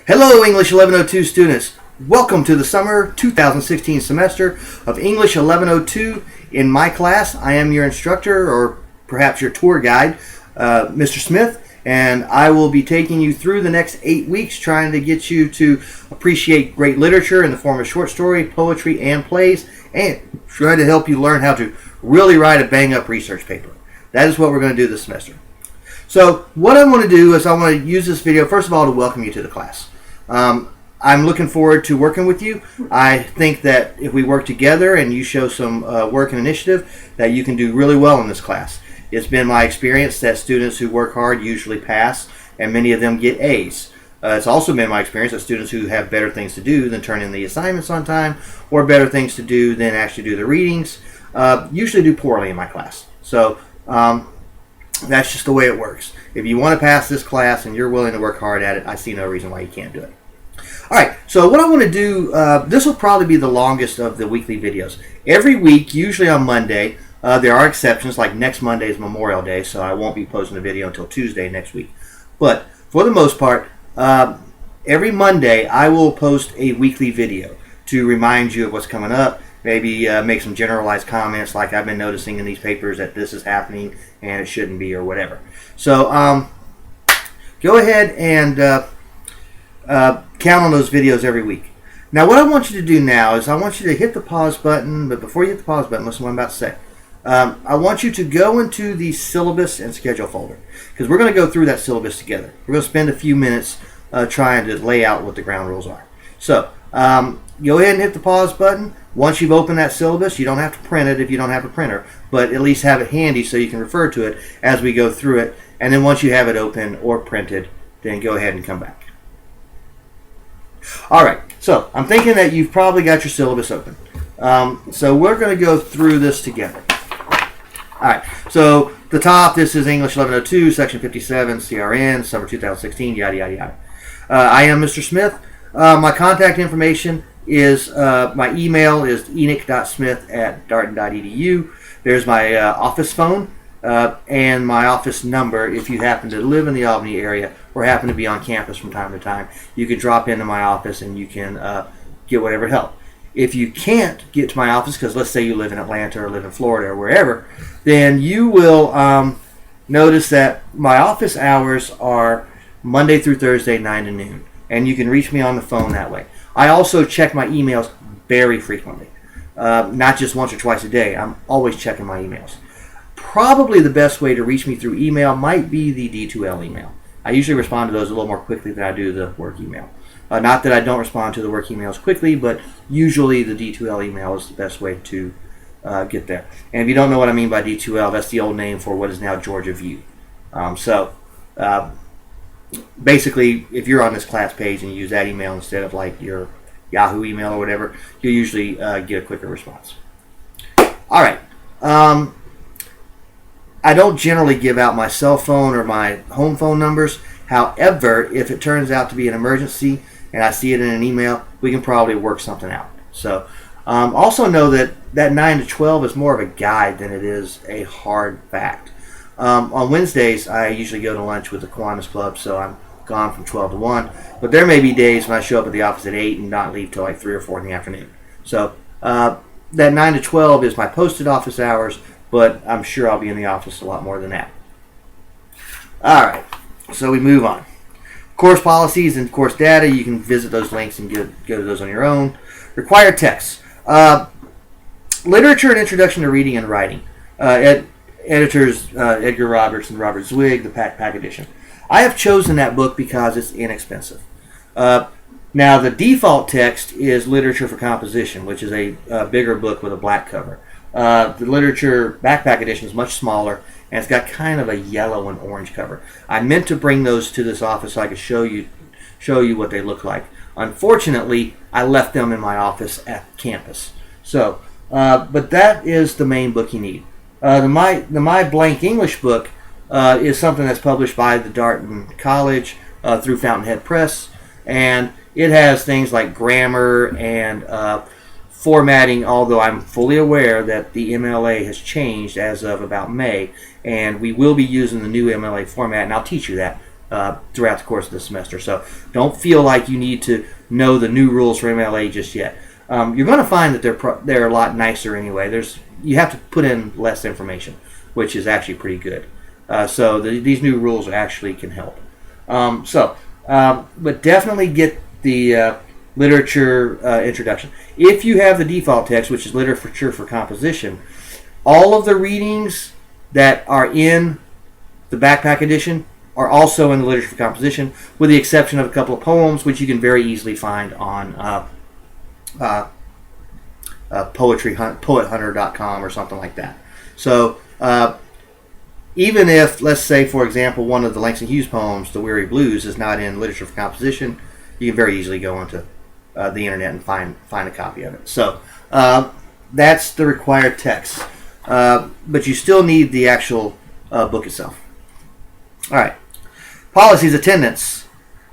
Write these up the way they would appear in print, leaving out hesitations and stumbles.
Hello, English 1102 students. Welcome to the summer 2016 semester of English 1102. In my class, I am your instructor, or perhaps your tour guide, Mr. Smith, and I will be taking you through the next 8 weeks trying to get you to appreciate great literature in the form of short story, poetry, and plays, and try to help you learn how to really write a bang-up research paper. That is what we're going to do this semester. So what I want to do is I want to use this video, first of all, to welcome you to the class. I'm looking forward to working with you. I think that if we work together and you show some work and initiative, that you can do really well in this class. It's been my experience that students who work hard usually pass, and many of them get A's. It's also been my experience that students who have better things to do than turn in the assignments on time, or better things to do than actually do the readings, usually do poorly in my class. So that's just the way it works. If you want to pass this class and you're willing to work hard at it, I see no reason why you can't do it. Alright, so what I want to do, this will probably be the longest of the weekly videos. Every week, usually on Monday, there are exceptions, like next Monday is Memorial Day, so I won't be posting a video until Tuesday next week. But for the most part, every Monday I will post a weekly video to remind you of what's coming up, maybe make some generalized comments like I've been noticing in these papers that this is happening and it shouldn't be or whatever. So go ahead and count on those videos every week. Now what I want you to do now is I want you to hit the pause button, but before you hit the pause button, listen to what I'm about to say. I want you to go into the syllabus and schedule folder, because we're going to go through that syllabus together. We're going to spend a few minutes trying to lay out what the ground rules are. So go ahead and hit the pause button. Once you've opened that syllabus, you don't have to print it if you don't have a printer, but at least have it handy so you can refer to it as we go through it. And then once you have it open or printed, then go ahead and come back. Alright, so I'm thinking that you've probably got your syllabus open. So we're going to go through this together. Alright, so the top, this is English 1102, Section 57, CRN, Summer 2016, yada, yada, yada. I am Mr. Smith. My contact information is, my email is enoch.smith@darton.edu. There's my office phone and my office number. If you happen to live in the Albany area or happen to be on campus from time to time, you can drop into my office and you can get whatever help. If you can't get to my office, because let's say you live in Atlanta or live in Florida or wherever, then you will notice that my office hours are Monday through Thursday, 9 to noon. And you can reach me on the phone that way. I also check my emails very frequently. Not just once or twice a day. I'm always checking my emails. Probably the best way to reach me through email might be the D2L email. I usually respond to those a little more quickly than I do the work email. Not that I don't respond to the work emails quickly, but usually the D2L email is the best way to get there. And if you don't know what I mean by D2L, that's the old name for what is now Georgia View. Basically, if you're on this class page and you use that email instead of like your Yahoo email or whatever, you'll usually get a quicker response. Alright. I don't generally give out my cell phone or my home phone numbers. However, if it turns out to be an emergency and I see it in an email, we can probably work something out. So also know that 9 to 12 is more of a guide than it is a hard fact. On Wednesdays, I usually go to lunch with the Kiwanis Club, so I'm gone from 12 to 1. But there may be days when I show up at the office at 8 and not leave till like 3 or 4 in the afternoon. So that 9 to 12 is my posted office hours, but I'm sure I'll be in the office a lot more than that. Alright, so we move on. Course policies and course data, you can visit those links and go to those on your own. Required texts. Literature and Introduction to Reading and Writing. Editors Edgar Roberts and Robert Zwig, the Pack edition. I have chosen that book because it's inexpensive. Now the default text is Literature for Composition, which is a bigger book with a black cover. The Literature Backpack edition is much smaller and it's got kind of a yellow and orange cover. I meant to bring those to this office so I could show you what they look like. Unfortunately, I left them in my office at campus. So, but that is the main book you need. The My Blank English book is something that's published by the Darton College through Fountainhead Press, and it has things like grammar and formatting, although I'm fully aware that the MLA has changed as of about May, and we will be using the new MLA format, and I'll teach you that throughout the course of the semester. So don't feel like you need to know the new rules for MLA just yet. You're going to find that they're a lot nicer anyway. You have to put in less information, which is actually pretty good. So these new rules actually can help. But definitely get the literature introduction. If you have the default text, which is literature for composition, all of the readings that are in the backpack edition are also in the literature for composition, with the exception of a couple of poems, which you can very easily find on poethunter.com or something like that. So even if, let's say, for example, one of the Langston Hughes poems, The Weary Blues, is not in literature for composition, you can very easily go into the internet and find a copy of it. So that's the required text. But you still need the actual book itself. All right. Policies, attendance.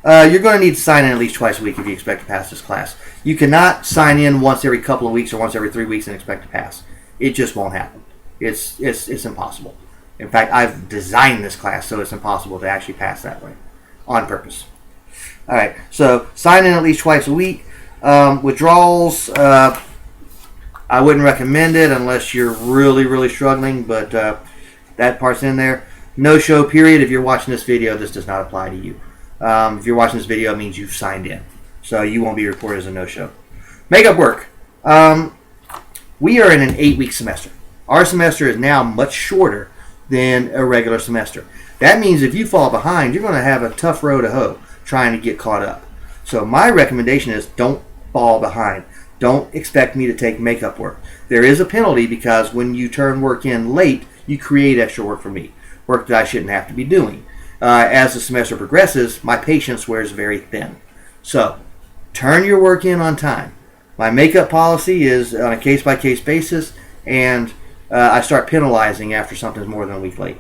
You're going to need to sign in at least twice a week if you expect to pass this class. You cannot sign in once every couple of weeks or once every 3 weeks and expect to pass. It just won't happen. It's impossible. In fact, I've designed this class so it's impossible to actually pass that way on purpose. All right. So sign in at least twice a week. Withdrawals, I wouldn't recommend it unless you're really, really struggling, but that part's in there. No-show period. If you're watching this video, this does not apply to you. If you're watching this video, it means you've signed in. So you won't be reported as a no-show. Makeup work. We are in an 8-week semester. Our semester is now much shorter than a regular semester. That means if you fall behind, you're going to have a tough row to hoe trying to get caught up. So my recommendation is don't fall behind. Don't expect me to take makeup work. There is a penalty because when you turn work in late, you create extra work for me. Work that I shouldn't have to be doing. As the semester progresses, my patience wears very thin. So turn your work in on time. My makeup policy is on a case-by-case basis, and I start penalizing after something's more than a week late.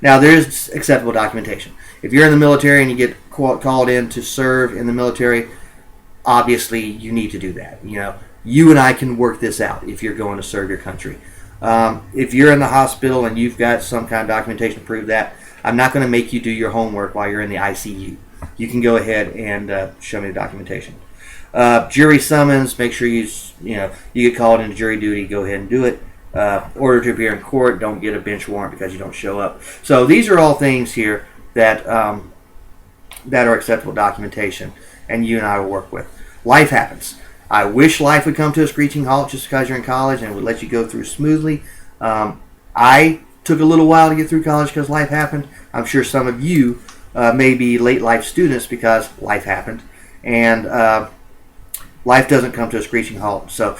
Now, there is acceptable documentation. If you're in the military and you get called in to serve in the military, obviously you need to do that. You and I can work this out if you're going to serve your country. If you're in the hospital and you've got some kind of documentation to prove that, I'm not going to make you do your homework while you're in the ICU. You can go ahead and show me the documentation. Jury summons, make sure you get called into jury duty, go ahead and do it. Order to appear in court, don't get a bench warrant because you don't show up. So these are all things here that are acceptable documentation, and you and I will work with. Life happens. I wish life would come to a screeching halt just because you're in college and would let you go through smoothly. I took a little while to get through college because life happened. I'm sure some of you may be late life students because life happened. And life doesn't come to a screeching halt. So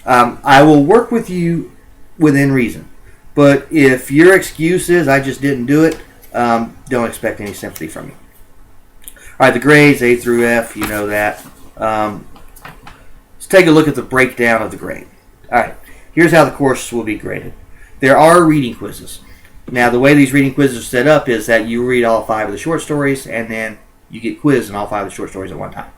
I will work with you within reason. But if your excuse is I just didn't do it, don't expect any sympathy from me. All right, the grades, A through F, you know that. Let's take a look at the breakdown of the grade. All right, here's how the course will be graded. There are reading quizzes. Now, the way these reading quizzes are set up is that you read all 5 of the short stories, and then you get quizzed in all 5 of the short stories at one time.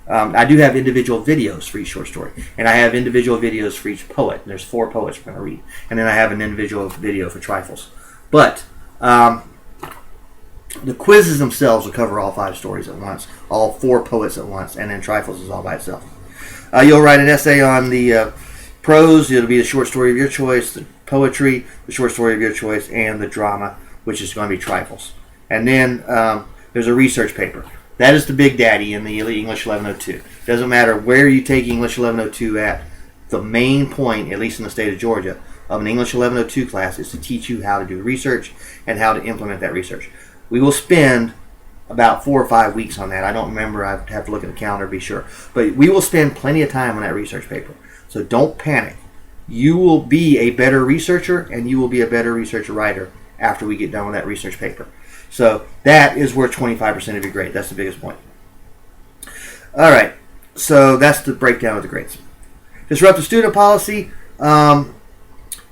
I do have individual videos for each short story, and I have individual videos for each poet. There's 4 poets we're going to read, and then I have an individual video for trifles. But the quizzes themselves will cover all 5 stories at once, all 4 poets at once, and then trifles is all by itself. You'll write an essay on the prose. It'll be the short story of your choice, the poetry, the short story of your choice, and the drama, which is going to be trifles. And then there's a research paper. That is the big daddy in the English 1102. Doesn't matter where you take English 1102 at. The main point, at least in the state of Georgia, of an English 1102 class is to teach you how to do research and how to implement that research. We will spend about 4 or 5 weeks on that. I don't remember. I have to look at the calendar to be sure. But we will spend plenty of time on that research paper. So don't panic. You will be a better researcher, and you will be a better researcher writer after we get done with that research paper. So that is worth 25% of your grade. That's the biggest point. All right. So that's the breakdown of the grades. Disruptive student policy.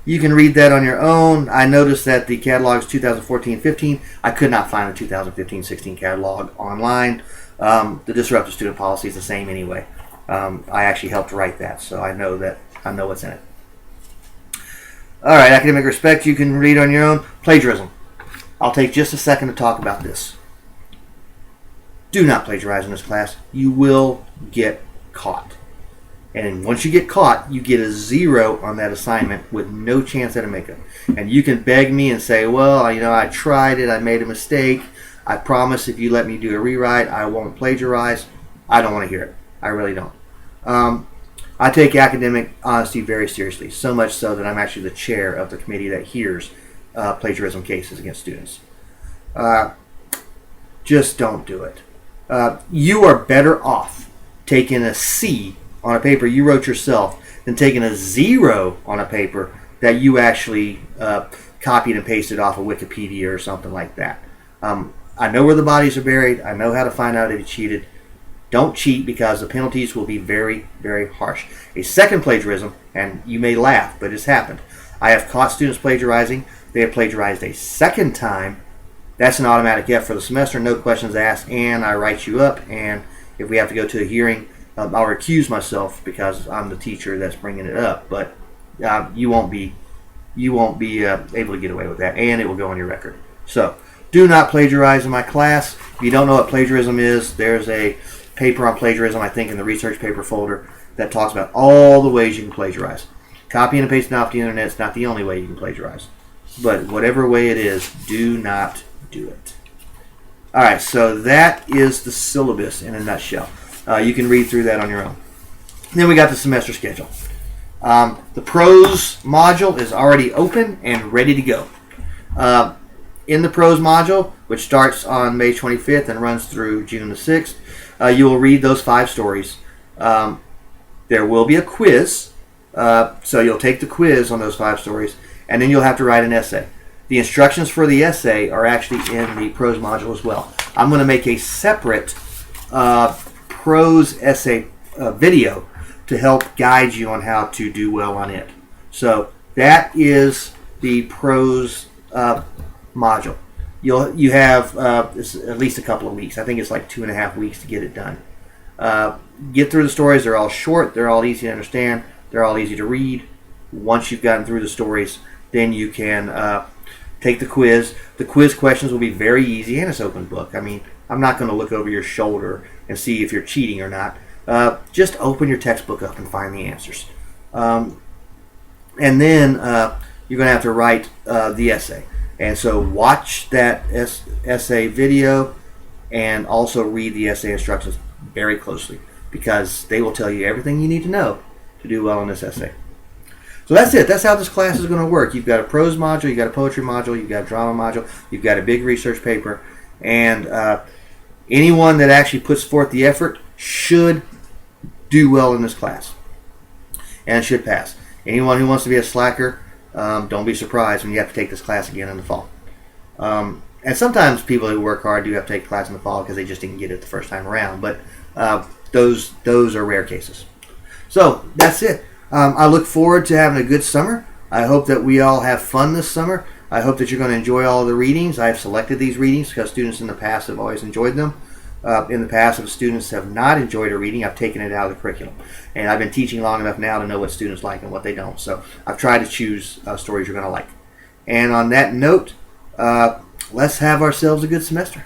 You can read that on your own. I noticed that the catalog is 2014-15. I could not find a 2015-16 catalog online. The disruptive student policy is the same anyway. I actually helped write that, so I know what's in it. All right, academic respect you can read on your own. Plagiarism. I'll take just a second to talk about this. Do not plagiarize in this class. You will get caught. And once you get caught, you get a 0 on that assignment with no chance at a makeup. And you can beg me and say, well, I tried it. I made a mistake. I promise if you let me do a rewrite, I won't plagiarize. I don't want to hear it. I really don't. I take academic honesty very seriously, so much so that I'm actually the chair of the committee that hears plagiarism cases against students. Just don't do it. You are better off taking a C on a paper you wrote yourself than taking a 0 on a paper that you actually copied and pasted off of Wikipedia or something like that. I know where the bodies are buried. I know how to find out if you cheated. Don't cheat, because the penalties will be very, very harsh. A second plagiarism, and you may laugh, but it's happened. I have caught students plagiarizing. They have plagiarized a second time. That's an automatic F for the semester, no questions asked, and I write you up. And if we have to go to a hearing, I'll recuse myself because I'm the teacher that's bringing it up. But you won't be able to get away with that, and it will go on your record. So do not plagiarize in my class. If you don't know what plagiarism is, there's a paper on plagiarism, I think, in the research paper folder that talks about all the ways you can plagiarize. Copying and pasting off the internet is not the only way you can plagiarize. But whatever way it is, do not do it. Alright, so that is the syllabus in a nutshell. You can read through that on your own. Then we got the semester schedule. The prose module is already open and ready to go. In the prose module, which starts on May 25th and runs through June the 6th, you will read those 5 stories. There will be a quiz, so you'll take the quiz on those 5 stories, and then you'll have to write an essay. The instructions for the essay are actually in the prose module as well. I'm going to make a separate prose essay video to help guide you on how to do well on it. So that is the prose module. You have at least a couple of weeks. I think it's like 2.5 weeks to get it done. Get through the stories. They're all short. They're all easy to understand. They're all easy to read. Once you've gotten through the stories, then you can take the quiz. The quiz questions will be very easy, and it's open book. I mean, I'm not going to look over your shoulder and see if you're cheating or not. Just open your textbook up and find the answers. And then you're going to have to write the essay. And so watch that essay video and also read the essay instructions very closely, because they will tell you everything you need to know to do well in this essay. So that's it. That's how this class is going to work. You've got a prose module, you've got a poetry module, you've got a drama module, you've got a big research paper, and anyone that actually puts forth the effort should do well in this class and should pass. Anyone who wants to be a slacker, don't be surprised when you have to take this class again in the fall. And sometimes people who work hard do have to take class in the fall because they just didn't get it the first time around. But those are rare cases. So that's it. I look forward to having a good summer. I hope that we all have fun this summer. I hope that you're going to enjoy all of the readings. I have selected these readings because students in the past have always enjoyed them. In the past, if students have not enjoyed a reading, I've taken it out of the curriculum. And I've been teaching long enough now to know what students like and what they don't. So I've tried to choose stories you're going to like. And on that note, let's have ourselves a good semester.